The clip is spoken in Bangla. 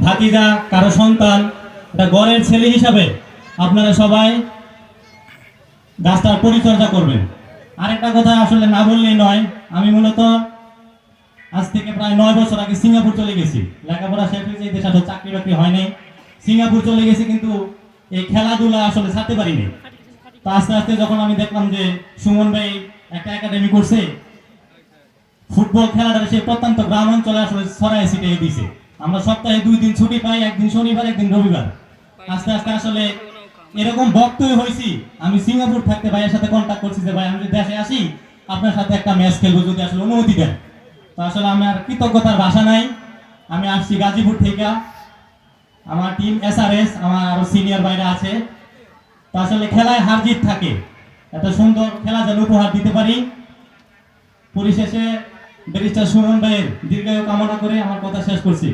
ভাতিজা কারো সন্তান এটা ঘরের ছেলে হিসাবে আপনারা সবাই গাছটার পরিচর্যা করবেন। আরেকটা কথা আসলে না বললেই নয়, আমি মূলত আজ থেকে প্রায় 9 বছর আগে সিঙ্গাপুর চলে গেছি। লেখাপড়া শেষ হয়েছে, এই দেশে আসলে চাকরি বাকরি হয় নাই, সিঙ্গাপুর চলে গেছি, কিন্তু এই খেলাধুলা আসলে ছাড়তে পারিনি। তো আস্তে আস্তে যখন আমি দেখলাম যে সুমন ভাই একটা একাডেমি করছে, ফুটবল খেলাটা সে প্রত্যন্ত গ্রাম অঞ্চলে আসলে ছড়াই ছিটিয়ে দিছে। আমরা সপ্তাহে 2 দিন ছুটি পাই, একদিন শনিবার একদিন রবিবার। আস্তে আস্তে আসলে এরকম বক্তব্য হয়েছি, আমি সিঙ্গাপুর থাকতে ভাইয়ের সাথে কন্ট্যাক্ট করছি যে ভাই আমি যদি দেশে আসি আপনার সাথে একটা ম্যাচ খেলবো যদি আসলে অনুমতি দেন। তো আসলে আমার কৃতজ্ঞতার ভাষা নাই। আমি আসছি গাজীপুর থেকে, আমার টিম SRS, আমার আরো সিনিয়র ভাইরা আছে। তো আসলে খেলায় হার জিত থাকে, এত সুন্দর খেলা যেন উপহার দিতে পারি। পরিশেষে ব্যারিস্টার সুমন ভাইয়ের দীর্ঘায়ু কামনা করে আমার কথা শেষ করছি।